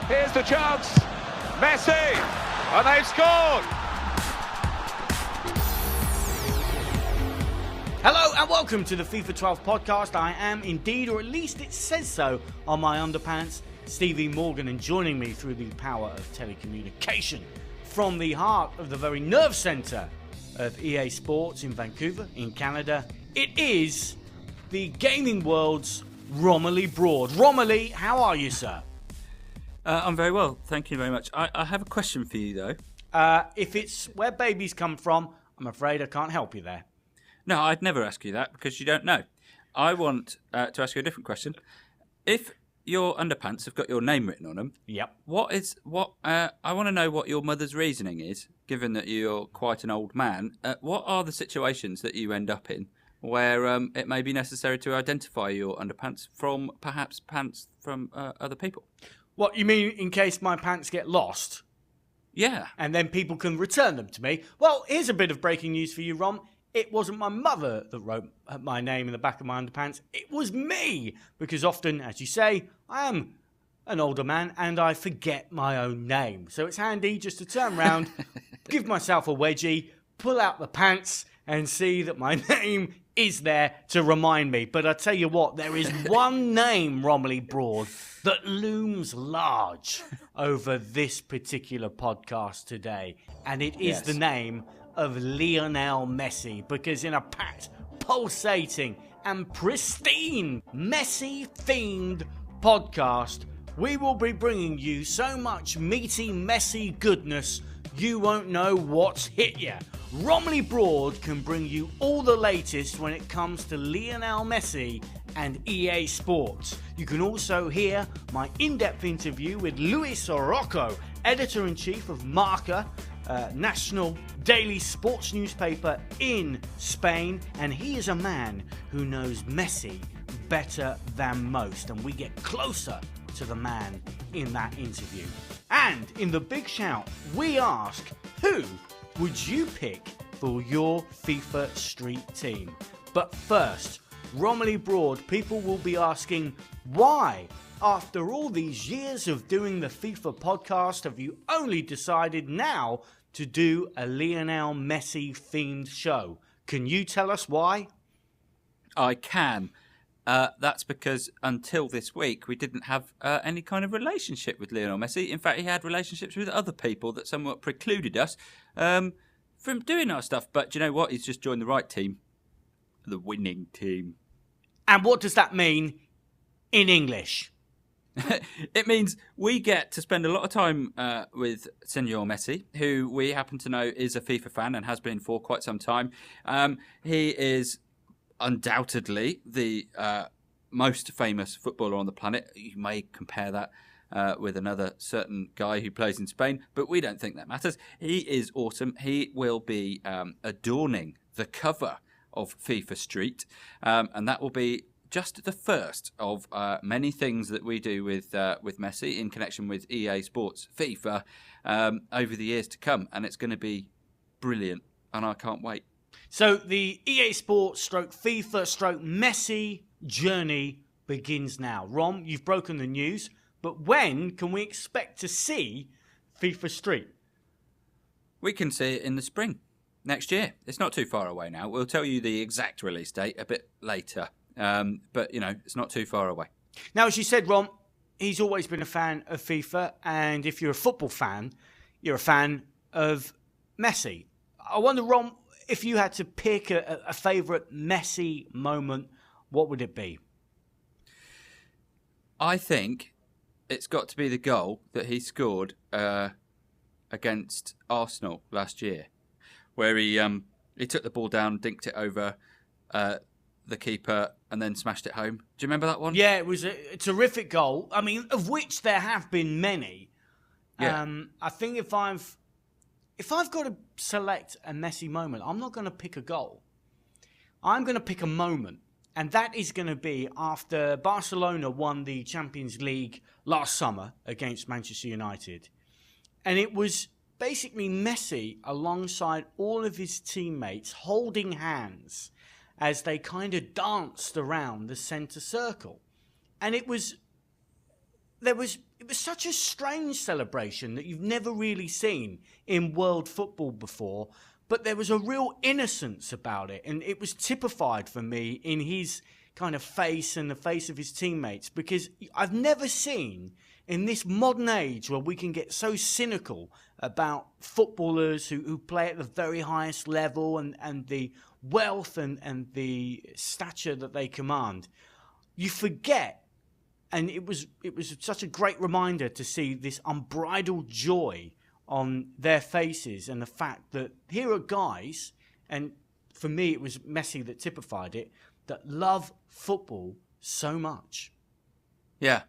Here's the chance. Messi. And they've scored. Hello and welcome to the FIFA 12 podcast. I am indeed, or at least it says so on my underpants, Stevie Morgan, and joining me through the power of telecommunication from the heart of the very nerve centre of EA Sports in Vancouver, in Canada, it is the gaming world's Romilly Broad. Romilly, how are you, sir? I'm very well, thank you very much. I have a question for you, though. If it's where babies come from, I'm afraid I can't help you there. No, I'd never ask you that because you don't know. I want to ask you a different question. If your underpants have got your name written on them, yep. I want to know what your mother's reasoning is, given that you're quite an old man. What are the situations that you end up in where it may be necessary to identify your underpants from perhaps pants from other people? What, you mean in case my pants get lost? Yeah. And then people can return them to me? Well, here's a bit of breaking news for you, Rom. It wasn't my mother that wrote my name in the back of my underpants. It was me. Because often, as you say, I am an older man and I forget my own name. So it's handy just to turn around, give myself a wedgie, pull out the pants and see that my name is there to remind me. But I tell you what, there is one name, Romilly Broad, that looms large over this particular podcast today. And it is the name of Lionel Messi, because in a packed, pulsating and pristine Messi-themed podcast, we will be bringing you so much meaty, messy goodness you won't know what's hit you. Romilly Broad can bring you all the latest when it comes to Lionel Messi and EA Sports. You can also hear my in-depth interview with Luis Rojo, Editor-in-Chief of MARCA, national daily sports newspaper in Spain, and he is a man who knows Messi better than most, and we get closer to the man in that interview. And in the big shout, we ask, who would you pick for your FIFA Street team? But first, Romilly Broad, people will be asking, why, after all these years of doing the FIFA podcast, have you only decided now to do a Lionel Messi themed show? Can you tell us why? I can. That's because until this week we didn't have any kind of relationship with Lionel Messi. In fact, he had relationships with other people that somewhat precluded us from doing our stuff. But do you know what? He's just joined the right team. The winning team. And what does that mean in English? It means we get to spend a lot of time with Senor Messi, who we happen to know is a FIFA fan and has been for quite some time. He is undoubtedly the most famous footballer on the planet. You may compare that with another certain guy who plays in Spain, but we don't think that matters. He is awesome. He will be adorning the cover of FIFA Street, and that will be just the first of many things that we do with Messi in connection with EA Sports FIFA over the years to come, and it's going to be brilliant, and I can't wait. So the EA Sports / FIFA / Messi journey begins now. Rom, you've broken the news, but when can we expect to see FIFA Street? We can see it in the spring next year. It's not too far away now. We'll tell you the exact release date a bit later. But, you know, it's not too far away. Now, as you said, Ron, he's always been a fan of FIFA. And if you're a football fan, you're a fan of Messi. I wonder, Ron, if you had to pick a favourite Messi moment, what would it be? I think it's got to be the goal that he scored against Arsenal last year, where he took the ball down, dinked it over the keeper, and then smashed it home. Do you remember that one? Yeah, it was a terrific goal. I mean, of which there have been many. Yeah. I think if I've got to select a Messi moment, I'm not going to pick a goal. I'm going to pick a moment. And that is going to be after Barcelona won the Champions League last summer against Manchester United. And it was basically Messi alongside all of his teammates holding hands as they kind of danced around the centre circle. And it was it was such a strange celebration that you've never really seen in world football before, but there was a real innocence about it, and it was typified for me in his kind of face and the face of his teammates, because I've never seen in this modern age where we can get so cynical about footballers who play at the very highest level and the wealth and the stature that they command, you forget. And it was such a great reminder to see this unbridled joy on their faces, and the fact that here are guys, and for me it was Messi that typified it, that love football so much. Yeah.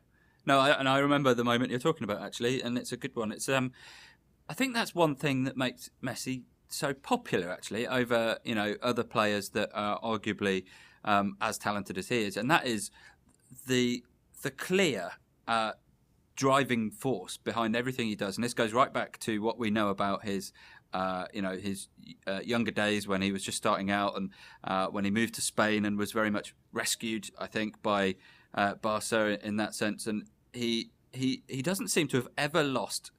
No, I remember the moment you're talking about, actually, and it's a good one. It's I think that's one thing that makes Messi so popular, actually, over other players that are arguably as talented as he is, and that is the clear driving force behind everything he does. And this goes right back to what we know about his younger days when he was just starting out, and when he moved to Spain and was very much rescued, I think, by Barca in that sense. And he doesn't seem to have ever lost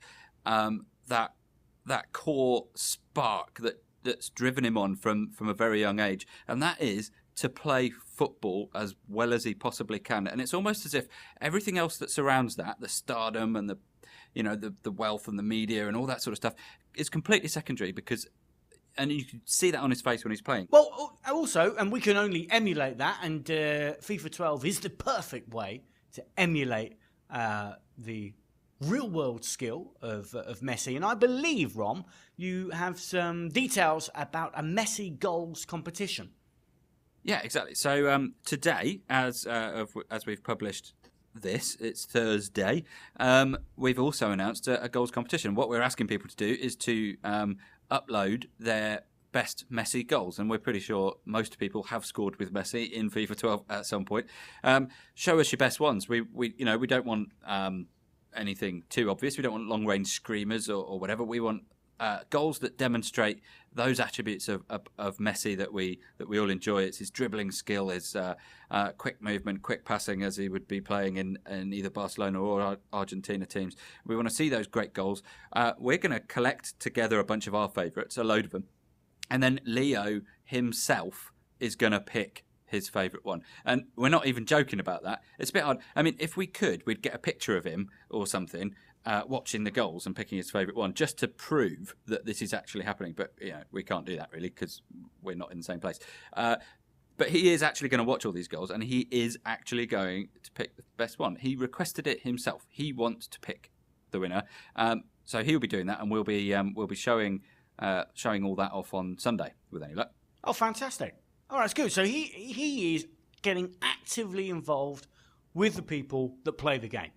that core spark that's driven him on from a very young age, and that is to play football as well as he possibly can. And it's almost as if everything else that surrounds that, the stardom and the wealth and the media and all that sort of stuff, is completely secondary, and you can see that on his face when he's playing. Well, also, and we can only emulate that, and FIFA 12 is the perfect way to emulate the real-world skill of Messi. And I believe, Rom, you have some details about a Messi goals competition. Yeah, exactly. So today, as we've published this, it's Thursday, we've also announced a goals competition. What we're asking people to do is to upload their best Messi goals, and we're pretty sure most people have scored with Messi in FIFA 12 at some point. Show us your best ones. We don't want anything too obvious. We don't want long-range screamers or whatever. We want goals that demonstrate those attributes of Messi that we all enjoy. It's his dribbling skill, his quick movement, quick passing, as he would be playing in either Barcelona or Argentina teams. We want to see those great goals. We're going to collect together a bunch of our favourites, a load of them, and then Leo himself is going to pick his favourite one. And we're not even joking about that. It's a bit odd. I mean, if we could, we'd get a picture of him or something watching the goals and picking his favourite one, just to prove that this is actually happening. But we can't do that really, because we're not in the same place. But he is actually going to watch all these goals, and he is actually going to pick the best one. He requested it himself. He wants to pick the winner, so he'll be doing that, and we'll be showing all that off on Sunday with any luck. Oh, fantastic! All right, it's good. So he is getting actively involved with the people that play the game.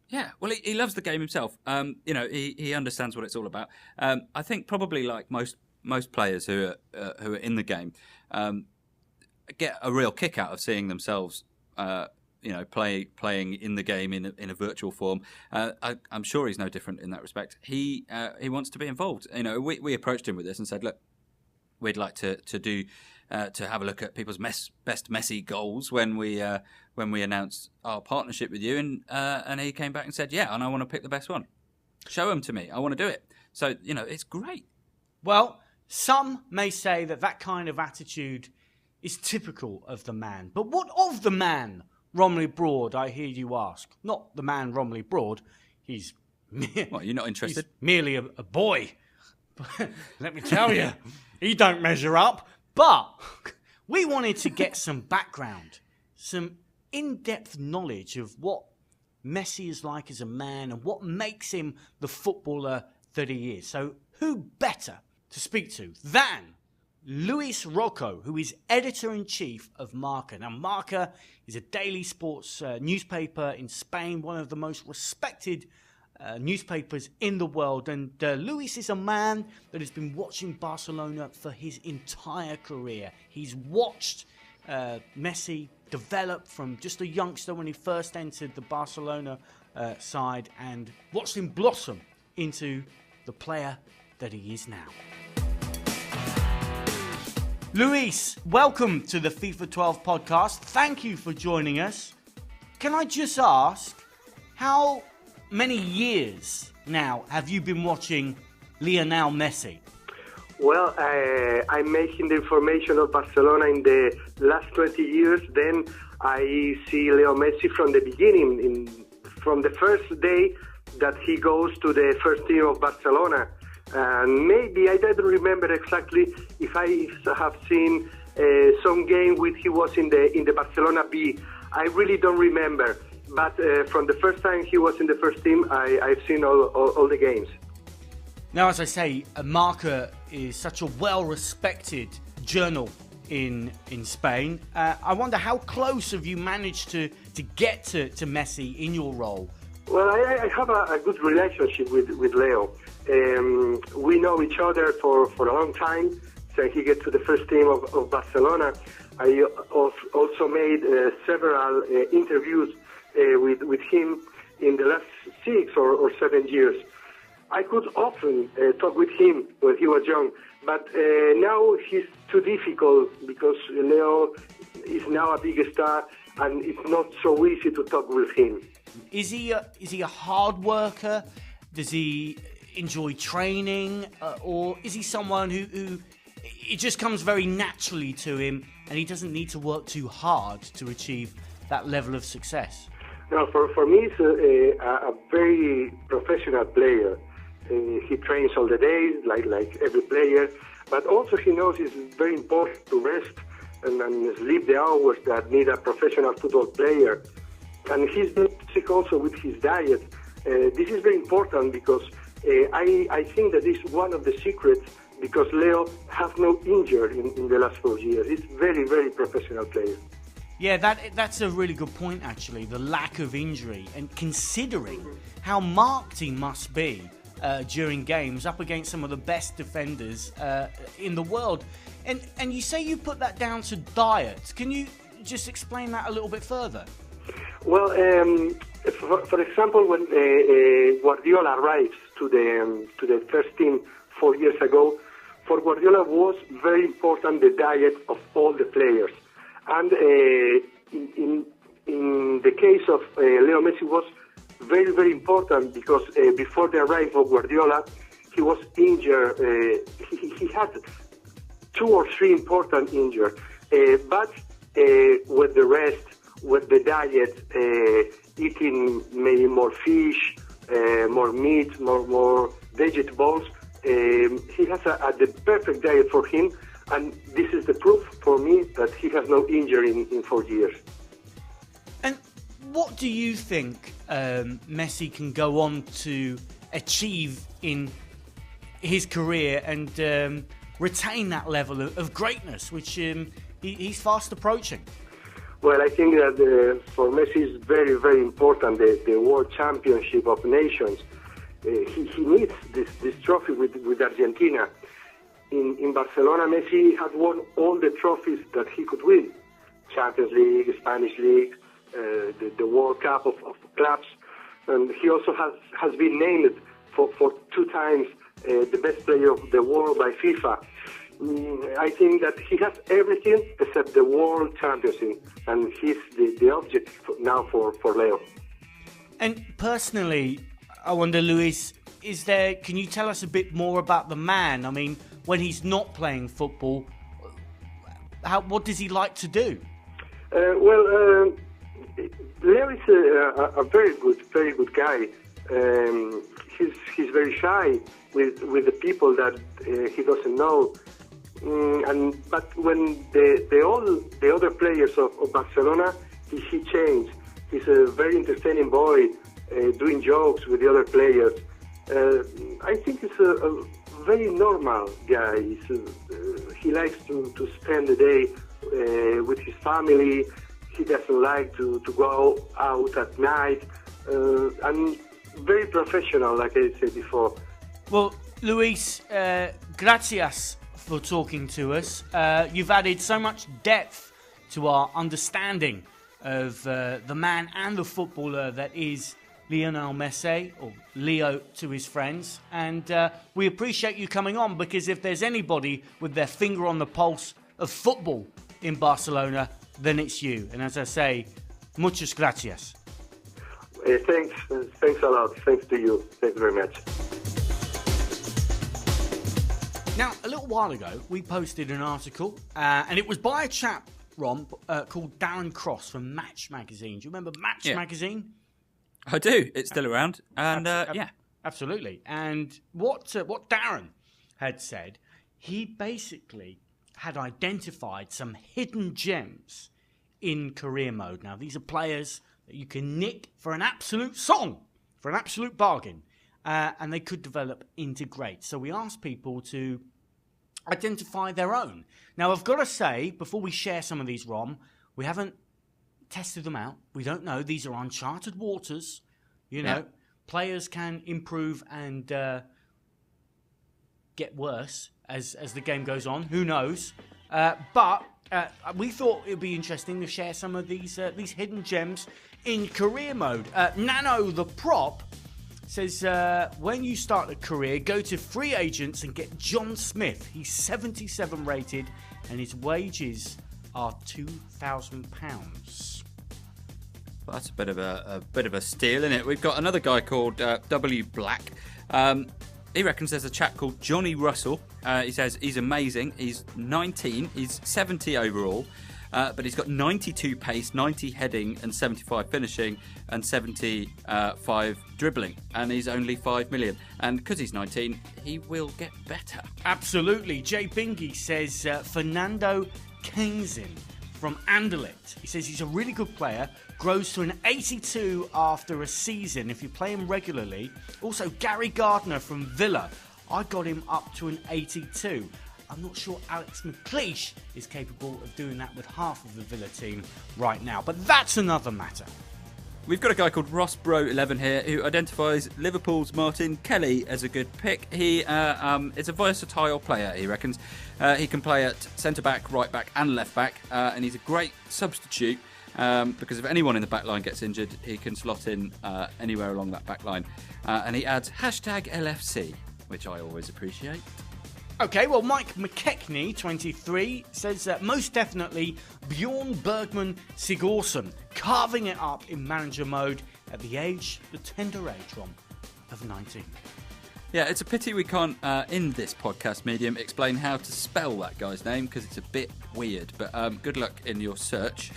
Yeah, well, he loves the game himself. He understands what it's all about. I think probably like most players who are in the game, get a real kick out of seeing themselves, playing in the game in a virtual form. I'm sure he's no different in that respect. He wants to be involved. We approached him with this and said, look, we'd like to have a look at people's best Messi goals when we announced our partnership with you, and he came back and said, yeah, and I want to pick the best one. Show them to me. I want to do it. So it's great. Well, some may say that kind of attitude is typical of the man. But what of the man, Romilly Broad, I hear you ask? Not the man Romilly Broad. He's what, you're not interested? He's merely a boy. Let me tell you, he don't measure up. But we wanted to get some background, some in-depth knowledge of what Messi is like as a man and what makes him the footballer that he is. So who better to speak to than Luis Rojo, who is editor-in-chief of MARCA. Now, MARCA is a daily sports newspaper in Spain, one of the most respected newspapers in the world, and Luis is a man that has been watching Barcelona for his entire career. He's watched Messi develop from just a youngster when he first entered the Barcelona side, and watched him blossom into the player that he is now. Luis, welcome to the FIFA 12 podcast. Thank you for joining us. Can I just ask, how many years now have you been watching Lionel Messi? Well, I'm making the information of Barcelona in the last 20 years. Then I see Leo Messi from the beginning, from the first day that he goes to the first team of Barcelona. And maybe I don't remember exactly if I have seen some game when he was in the Barcelona B. I really don't remember. But from the first time he was in the first team, I've seen all the games. Now, as I say, Marca is such a well-respected journal in Spain. I wonder, how close have you managed to get to Messi in your role? Well, I have a good relationship with Leo. We know each other for a long time. So he gets to the first team of Barcelona. I also made several interviews with him in the last 6 or 7 years. I could often talk with him when he was young, but now he's too difficult because Leo is now a big star and it's not so easy to talk with him. Is he a hard worker? Does he enjoy training? Or is he someone who it just comes very naturally to him and he doesn't need to work too hard to achieve that level of success? No, for me, he's a very professional player. He trains all the days, like every player, but also he knows it's very important to rest and sleep the hours that need a professional football player. And he's sick also with his diet. This is very important because I think that is one of the secrets, because Leo has no injury in the last 4 years. He's very, very professional player. Yeah, that's a really good point, actually, the lack of injury, and considering how marked he must be during games up against some of the best defenders in the world. And you say you put that down to diet. Can you just explain that a little bit further? Well, for example, when Guardiola arrived to the first team 4 years ago, for Guardiola was very important the diet of all the players. And in the case of Leo Messi was very, very important because before the arrival of Guardiola, he was injured. He had 2 or 3 important injuries. But with the rest, with the diet, eating maybe more fish, more meat, more vegetables, he has the perfect diet for him. And this is the proof for me that he has no injury in 4 years. And what do you think Messi can go on to achieve in his career and retain that level of greatness, which he's fast approaching? Well, I think that for Messi is very, very important, the World Championship of Nations. He needs this trophy with Argentina. In Barcelona, Messi has won all the trophies that he could win. Champions League, Spanish League, the World Cup of clubs. And he also has been named for 2 times the best player of the world by FIFA. I think that he has everything except the World Championship. And he's the object now for Leo. And personally, I wonder, Luis, can you tell us a bit more about the man? I mean, when he's not playing football, what does he like to do? Well, Leo is a very good guy. He's very shy with the people that he doesn't know. But when the other players of Barcelona, he changed. He's a very entertaining boy, doing jokes with the other players. I think he's a very normal guy. He likes to spend the day with his family. He doesn't like to go out at night. And very professional, like I said before. Well, Luis, gracias for talking to us. You've added so much depth to our understanding of the man and the footballer that is Lionel Messi, or Leo to his friends, and we appreciate you coming on, because if there's anybody with their finger on the pulse of football in Barcelona, then it's you. And as I say, muchas gracias. Thanks a lot. Thanks to you. Thanks very much. Now, a little while ago, we posted an article, and it was by a chap, Ron, called Darren Cross from Match Magazine. Do you remember Match Magazine? I do. It's still around. And, Absolutely. And what Darren had said, he basically had identified some hidden gems in career mode. Now, these are players that you can nick for an absolute song, for an absolute bargain, and they could develop into greats. So we asked people to identify their own. Now, I've got to say, before we share some of these, Rom, we haven't tested them out. We don't know. These are uncharted waters. You know, players can improve and get worse as the game goes on. Who knows? But we thought it would be interesting to share some of these hidden gems in career mode. Nano the Prop says, when you start a career, go to free agents and get John Smith. He's 77 rated and his wages are £2,000. Well, that's a bit of a steal, isn't it? We've got another guy called W Black. He reckons there's a chap called Johnny Russell. He says he's amazing. He's 19. He's 70 overall. But he's got 92 pace, 90 heading and 75 finishing and 75 dribbling. And he's only 5 million. And because he's 19, he will get better. Absolutely. Jay Bingy says Fernando Kenzin from Anderlecht. He says he's a really good player, grows to an 82 after a season if you play him regularly. Also, Gary Gardner from Villa. I got him up to an 82. I'm not sure Alex McLeish is capable of doing that with half of the Villa team right now, but that's another matter. We've got a guy called RossBro11 here who identifies Liverpool's Martin Kelly as a good pick. He is a versatile player, he reckons. He can play at centre-back, right-back and left-back, and he's a great substitute because if anyone in the back line gets injured, he can slot in anywhere along that back line. And he adds #LFC, which I always appreciate. Okay, well, Mike McKechnie, 23, says most definitely Bjorn Bergman Sigurdsson, carving it up in manager mode at the tender age, Ron, of 19. Yeah, it's a pity we can't, in this podcast medium, explain how to spell that guy's name because it's a bit weird, but good luck in your search.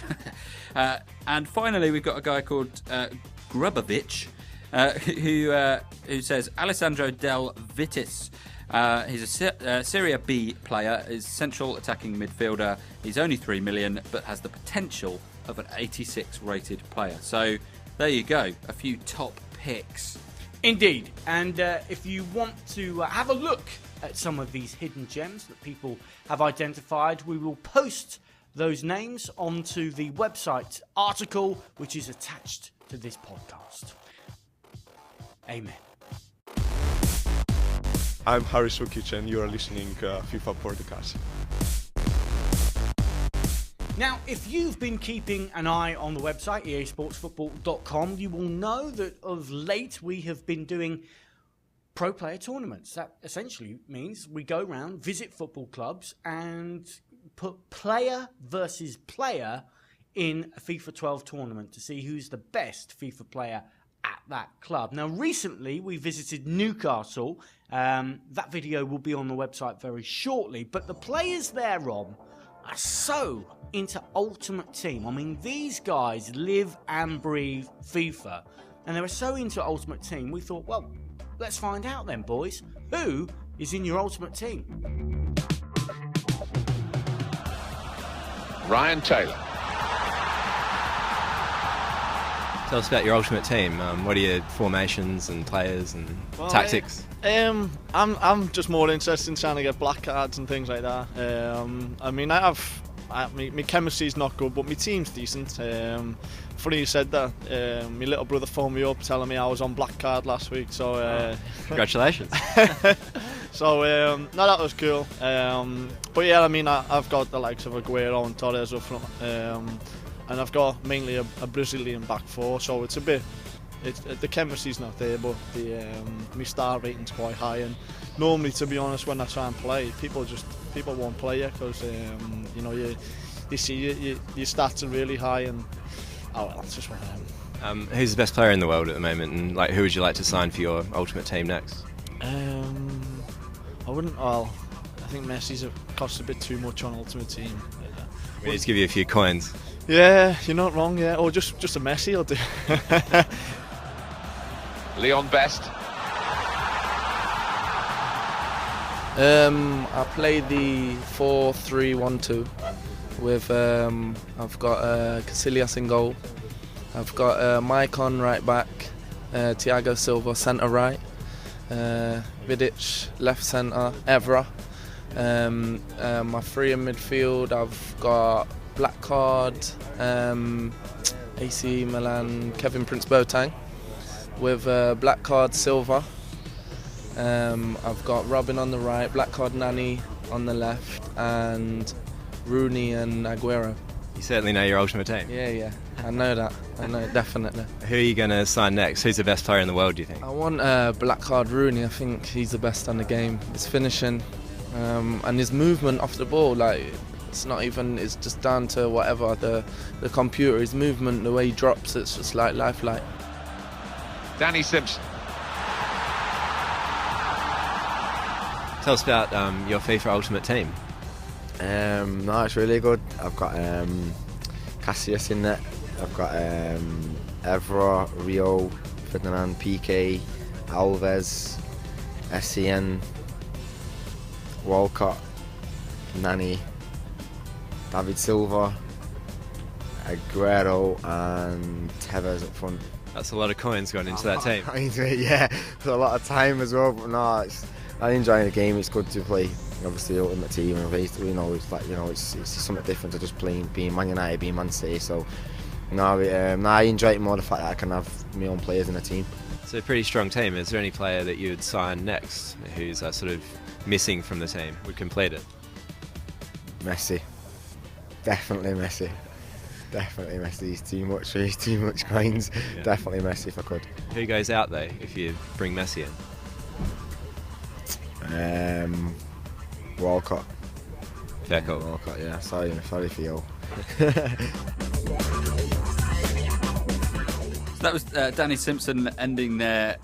And finally, we've got a guy called Grubovic, who says Alessandro Del Vitis. He's a Serie B player, is central attacking midfielder. He's only 3 million, but has the potential of an 86 rated player. So there you go, a few top picks. Indeed, and if you want to have a look at some of these hidden gems that people have identified, we will post those names onto the website article, which is attached to this podcast. Amen. I'm Harry Sukic and you are listening FIFA Podcast. Now, if you've been keeping an eye on the website, easportsfootball.com, you will know that of late we have been doing pro player tournaments. That essentially means we go around, visit football clubs and put player versus player in a FIFA 12 tournament to see who's the best FIFA player at that club. Now, recently we visited Newcastle. That video will be on the website very shortly, but the players there, Rob, are so into Ultimate Team. I mean, these guys live and breathe FIFA, and they were so into Ultimate Team, we thought, well, let's find out then, boys. Who is in your Ultimate Team? Ryan Taylor. Tell us about your Ultimate Team. What are your formations and players and tactics? I'm just more interested in trying to get black cards and things like that. I mean, my chemistry's not good, but my team's decent. Funny you said that. My little brother phoned me up telling me I was on black card last week. So congratulations. So no, that was cool. But yeah, I mean, I've got the likes of Aguero and Torres up front. And I've got mainly a Brazilian back four, so it's a bit. The chemistry's not there, but my star rating's quite high. And normally, to be honest, when I try and play, people won't play you because you see your stats are really high, and oh well, that's just one of them. Who's the best player in the world at the moment, and like who would you like to sign for your Ultimate Team next? I wouldn't. Well, I think Messi's costs a bit too much on Ultimate Team. We need to give you a few coins. Yeah, you're not wrong. Yeah, or just a Messi will do. Leon Best. I play the 4-3-1-2 with I've got Casillas in goal. I've got Mike on right back, Thiago Silva centre right, Vidic left centre, Evra. My three in midfield, I've got Black Card, AC Milan, Kevin Prince Boateng with Black Card Silva. I've got Robin on the right, Black Card Nani on the left, and Rooney and Aguero. You certainly know your Ultimate Team. Yeah, I know that. I know it, definitely. Who are you going to sign next? Who's the best player in the world, do you think? I want Black Card Rooney. I think he's the best on the game. His finishing and his movement off the ball, like it's not even. It's just down to whatever the computer. His movement, the way he drops, it's just like lifelike. Danny Simpson. Tell us about your FIFA Ultimate Team. No, it's really good. I've got Casillas in there. I've got Evra, Rio, Ferdinand, PK, Alves, SCN, Walcott, Nani, David Silva, Aguero, and Tevez up front. That's a lot of coins going into that team. Yeah, it's a lot of time as well. But no, I enjoy the game. It's good to play. Obviously, Ultimate Team, and it's something different to just being Man United, being Man City. So, I enjoy it more the fact that I can have my own players in the team. It's a pretty strong team. Is there any player that you would sign next who's sort of missing from the team, would complete it? Messi, definitely Messi. Definitely Messi. He's too much coins. Yeah. Definitely Messi if I could. Who goes out though if you bring Messi in? Walcott. Fair call. Walcott, yeah. Sorry for you. So that was Danny Simpson ending there,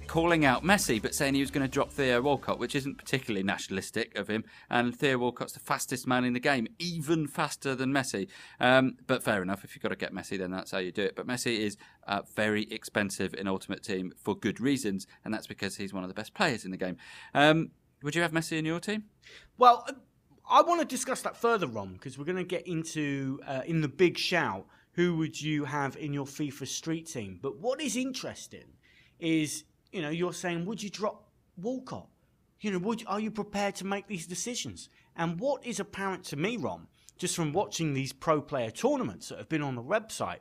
calling out Messi, but saying he was going to drop Theo Walcott, which isn't particularly nationalistic of him. And Theo Walcott's the fastest man in the game, even faster than Messi. But fair enough, if you've got to get Messi, then that's how you do it. But Messi is very expensive in Ultimate Team for good reasons, and that's because he's one of the best players in the game. Would you have Messi in your team? Well, I want to discuss that further, Ron, because we're going to get into, in the big shout, who would you have in your FIFA Street team? But what is interesting is, you're saying, would you drop Walcott? Are you prepared to make these decisions? And what is apparent to me, Ron, just from watching these pro player tournaments that have been on the website,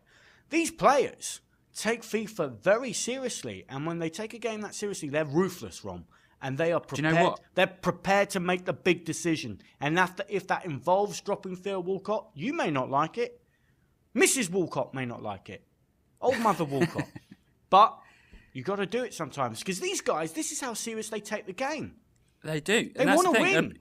these players take FIFA very seriously. And when they take a game that seriously, they're ruthless, Ron. And they are prepared. Do you know what? They're prepared to make the big decision. And if that involves dropping Theo Walcott, you may not like it. Mrs. Walcott may not like it. Old Mother Walcott. But you got to do it sometimes. Because these guys, this is how serious they take the game. They do. They want to win.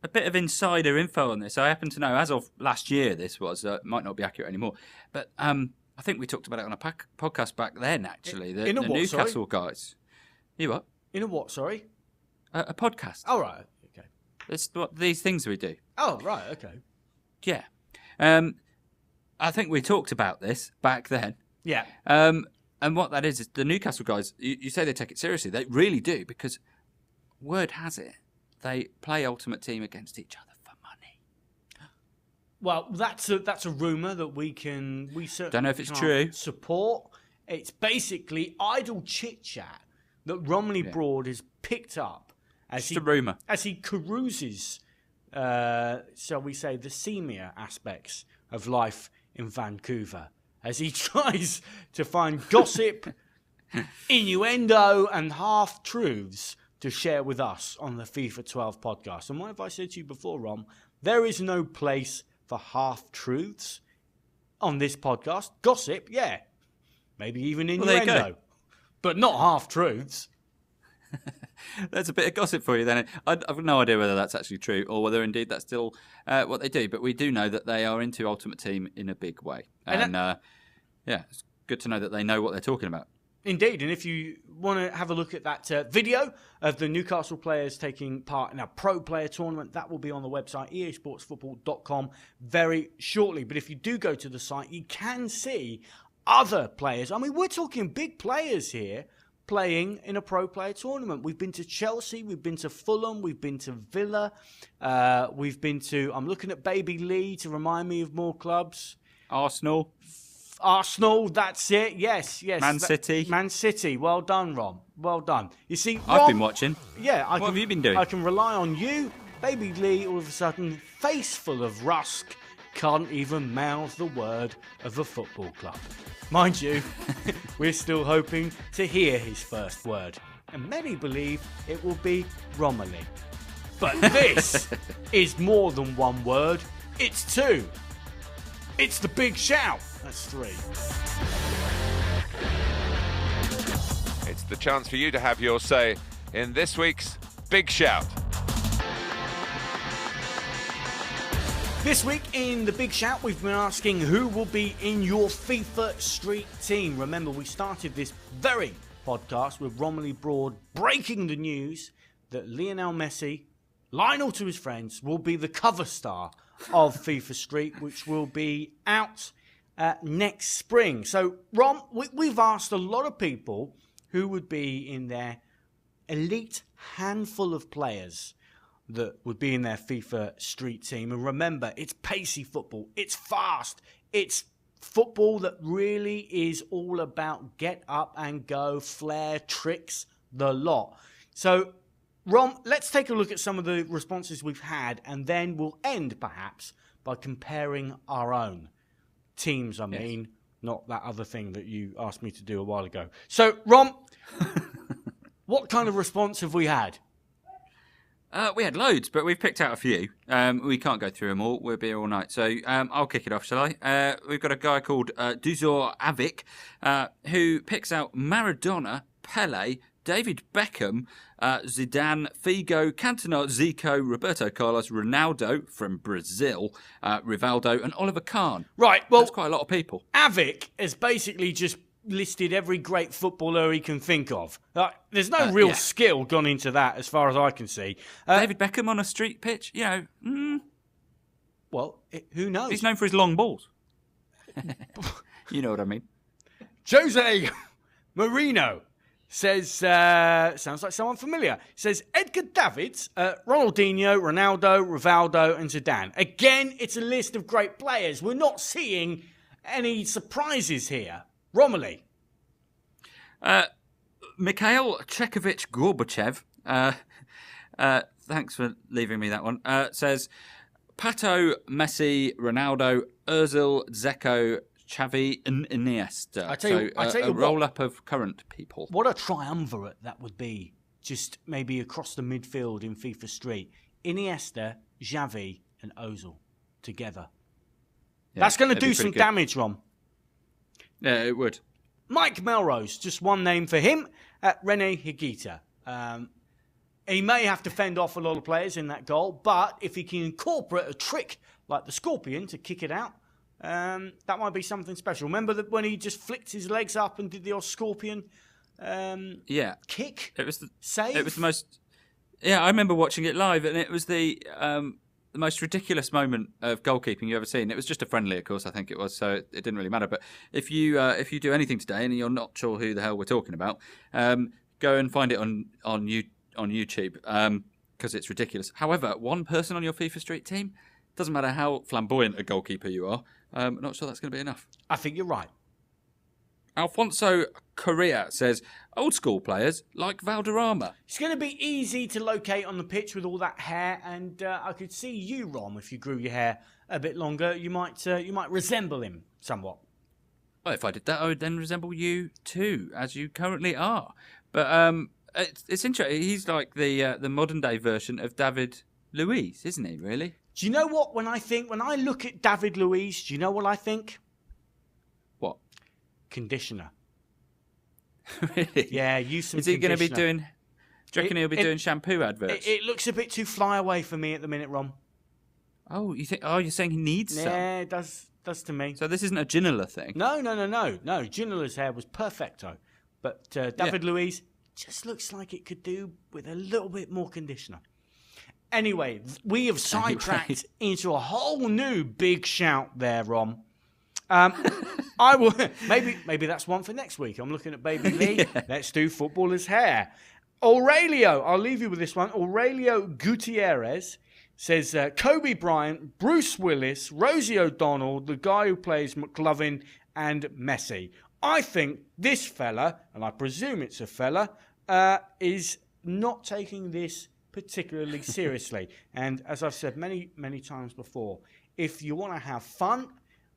A bit of insider info on this. I happen to know, as of last year, this was, might not be accurate anymore. But I think we talked about it on a podcast back then, actually. The Newcastle guys. You what? In a what, sorry? A podcast. Oh, right. Okay. It's what these things we do. Oh, right. Okay. Yeah. I think we talked about this back then. Yeah. And what that is the Newcastle guys, you say they take it seriously. They really do, because word has it, they play Ultimate Team against each other for money. Well, that's a rumour that we certainly don't know if it's true. Support. It's basically idle chit-chat that Romney Broad has picked up as a rumour. As he carouses, shall we say, the seamier aspects of life in Vancouver, as he tries to find gossip, innuendo, and half-truths to share with us on the FIFA 12 podcast. And what have I said to you before, Rom? There is no place for half-truths on this podcast. Gossip, yeah. Maybe even innuendo. But not half-truths. There's a bit of gossip for you then. I've no idea whether that's actually true or whether indeed that's still what they do. But we do know that they are into Ultimate Team in a big way. And good to know that they know what they're talking about. Indeed, and if you want to have a look at that video of the Newcastle players taking part in a pro player tournament, that will be on the website easportsfootball.com very shortly. But if you do go to the site, you can see other players. I mean, we're talking big players here playing in a pro player tournament. We've been to Chelsea, we've been to Fulham, we've been to Villa, we've been to, I'm looking at Baby Lee to remind me of more clubs. Arsenal, that's it. Yes. Man City. Man City. Well done, Ron. Well done. You see, Ron, I've been watching. Yeah. What have you been doing? I can rely on you. Baby Lee, all of a sudden, face full of rusk, can't even mouth the word of a football club. Mind you, we're still hoping to hear his first word. And many believe it will be Romilly. But this is more than one word. It's two. It's the big shout. That's three. It's the chance for you to have your say in this week's Big Shout. This week in the Big Shout, we've been asking who will be in your FIFA Street team. Remember, we started this very podcast with Romilly Broad breaking the news that Lionel Messi, Lionel to his friends, will be the cover star of FIFA Street, which will be out next spring. So, Rom, we've asked a lot of people who would be in their elite handful of players that would be in their FIFA Street team. And remember, it's pacey football. It's fast. It's football that really is all about get up and go, flair, tricks, the lot. So, Rom, let's take a look at some of the responses we've had, and then we'll end, perhaps, by comparing our own teams, not that other thing that you asked me to do a while ago. So, Rom, what kind of response have we had? We had loads, but we've picked out a few. We can't go through them all. We'll be here all night. So I'll kick it off, shall I? We've got a guy called Duzor Avik, who picks out Maradona, Pele, David Beckham, Zidane, Figo, Cantona, Zico, Roberto Carlos, Ronaldo from Brazil, Rivaldo, and Oliver Kahn. Right, well, that's quite a lot of people. Avik has basically just listed every great footballer he can think of. There's no real skill gone into that, as far as I can see. David Beckham on a street pitch, Well, who knows? He's known for his long balls. You know what I mean. Jose Marino says, sounds like someone familiar, says Edgar Davids, Ronaldinho, Ronaldo, Rivaldo and Zidane. Again, it's a list of great players. We're not seeing any surprises here. Romilly. Mikhail Chekovich Gorbachev, thanks for leaving me that one, says Pato, Messi, Ronaldo, Ozil, Dzeko, Xavi and Iniesta. I tell you a roll-up of current people. What a triumvirate that would be, just maybe across the midfield in FIFA Street. Iniesta, Xavi and Ozil together. Yeah, that's going to do some damage, Rom. Yeah, it would. Mike Melrose, just one name for him, Rene Higuita. He may have to fend off a lot of players in that goal, but if he can incorporate a trick like the Scorpion to kick it out, that might be something special. Remember that when he just flicked his legs up and did the old Scorpion kick? It was save? It was the most... Yeah, I remember watching it live, and it was the most ridiculous moment of goalkeeping you've ever seen. It was just a friendly, of course, I think it was, so it didn't really matter. But if you do anything today and you're not sure who the hell we're talking about, go and find it on YouTube, because it's ridiculous. However, one person on your FIFA Street team, doesn't matter how flamboyant a goalkeeper you are, I'm not sure that's going to be enough. I think you're right. Alfonso Correa says, old school players like Valderrama. It's going to be easy to locate on the pitch with all that hair, and I could see you, Rom, if you grew your hair a bit longer, you might resemble him somewhat. Well, if I did that, I would then resemble you too, as you currently are. But it's interesting. He's like the modern day version of David Luiz, isn't he? Really? Do you know what? When I look at David Luiz, do you know what I think? What? Conditioner. Really? Yeah, use some. Is he going to be conditioner. doing? Do you reckon he'll be doing shampoo adverts? It looks a bit too fly away for me at the minute, Rom. Oh, you think? Oh, you're saying he needs some? Yeah, it does. Does to me. So this isn't a Ginola thing? No. Ginola's hair was perfecto. But David Luiz just looks like it could do with a little bit more conditioner. Anyway, we have sidetracked into a whole new big shout there, Rom. I will maybe that's one for next week. I'm looking at Baby Lee. Let's do footballer's hair. Aurelio, I'll leave you with this one. Aurelio Gutierrez says Kobe Bryant, Bruce Willis, Rosie O'Donnell, the guy who plays McLovin, and Messi. I think this fella, and I presume it's a fella, is not taking this particularly seriously. And as I've said many, many times before, if you want to have fun,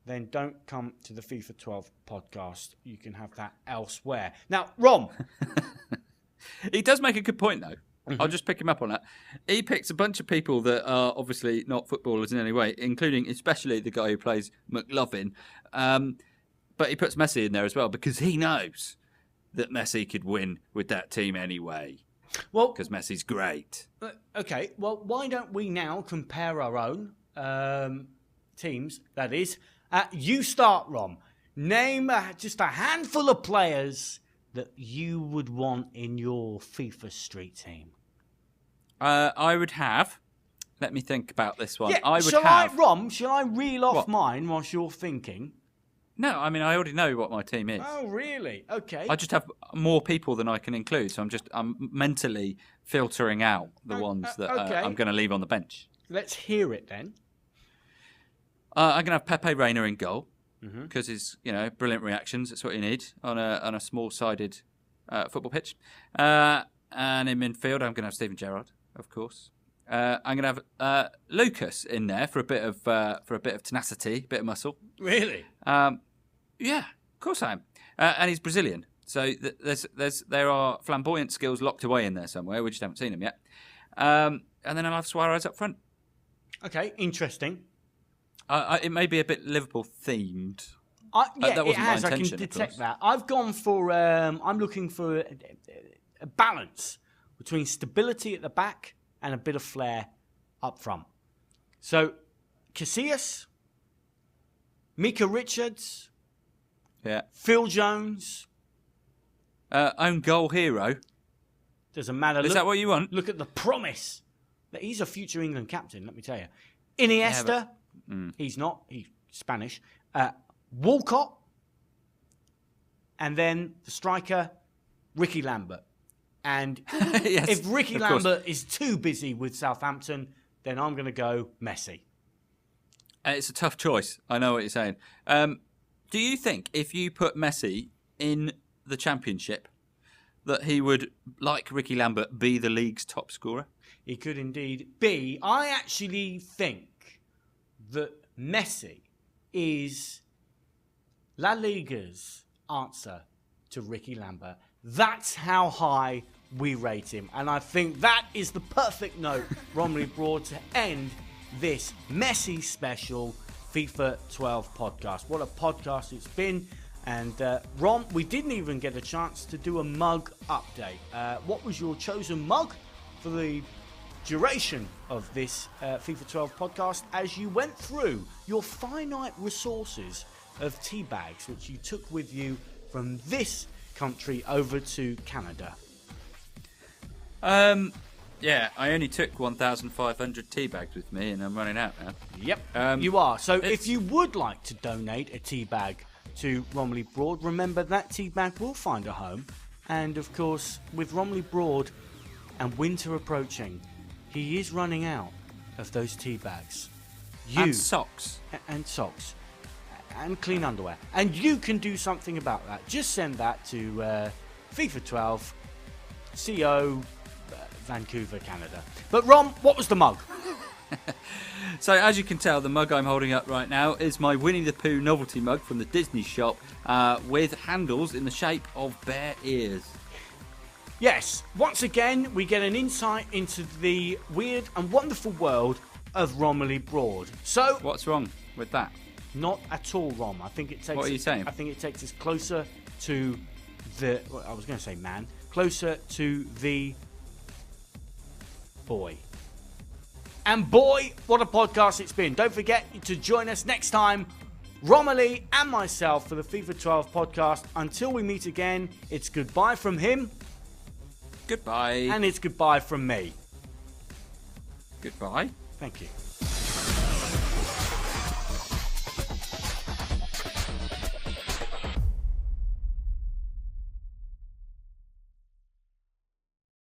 then don't come to the FIFA 12 podcast. You can have that elsewhere. Now, Rom. He does make a good point, though. Mm-hmm. I'll just pick him up on that. He picks a bunch of people that are obviously not footballers in any way, including especially the guy who plays McLovin. But he puts Messi in there as well because he knows that Messi could win with that team anyway. Well, because Messi's great. Okay, well, why don't we now compare our own teams, that is. You start, Rom. Name just a handful of players that you would want in your FIFA Street team. I would have... Let me think about this one. Yeah, shall I reel off mine whilst you're thinking? No, I mean, I already know what my team is. Oh, really? Okay. I just have more people than I can include, so I'm mentally filtering out the ones that I'm going to leave on the bench. Let's hear it then. I'm going to have Pepe Reina in goal because he's, brilliant reactions. That's what you need on a small-sided football pitch. And in midfield, I'm going to have Steven Gerrard, of course. I'm going to have Lucas in there for a bit of tenacity, a bit of muscle. Really? Yeah, of course I am. And he's Brazilian, so there are flamboyant skills locked away in there somewhere. We just haven't seen them yet. And then I'll have Suarez up front. Okay, interesting. It may be a bit Liverpool themed. It has. I can detect that. I've gone for. I'm looking for a balance between stability at the back and a bit of flair up front. So, Casillas, Mika Richards, Phil Jones, own goal hero. Doesn't matter. Is that what you want? Look at the promise that he's a future England captain. Let me tell you, Iniesta. He's not. He's Spanish. Walcott, and then the striker, Ricky Lambert. And if Ricky Lambert is too busy with Southampton, then I'm going to go Messi. It's a tough choice. I know what you're saying. Do you think if you put Messi in the Championship, that he would, like Ricky Lambert, be the league's top scorer? He could indeed be. I actually think that Messi is La Liga's answer to Ricky Lambert. That's how high we rate him. And I think that is the perfect note, Romilly Broad, to end this Messi special FIFA 12 podcast. What a podcast it's been. And Rom, we didn't even get a chance to do a mug update. What was your chosen mug for the duration of this FIFA 12 podcast as you went through your finite resources of tea bags, which you took with you from this country over to Canada? Yeah, I only took 1,500 tea bags with me, and I'm running out now. Yep, you are. So if you would like to donate a tea bag to Romilly Broad, remember that tea bag will find a home. And of course, with Romilly Broad and winter approaching, he is running out of those tea bags. And socks. And socks. And clean underwear. And you can do something about that. Just send that to FIFA 12 CO Vancouver, Canada. But Rom, what was the mug? So as you can tell, the mug I'm holding up right now is my Winnie the Pooh novelty mug from the Disney shop with handles in the shape of bear ears. Yes, once again, we get an insight into the weird and wonderful world of Romilly Broad. So, what's wrong with that? Not at all, Rom. I think it takes. What are you saying? I think it takes us closer to the. Well, I was going to say man, closer to the boy. And boy, what a podcast it's been! Don't forget to join us next time Romilly and myself for the FIFA 12 podcast. Until we meet again, it's goodbye from him. Goodbye. And it's goodbye from me. Goodbye. Thank you.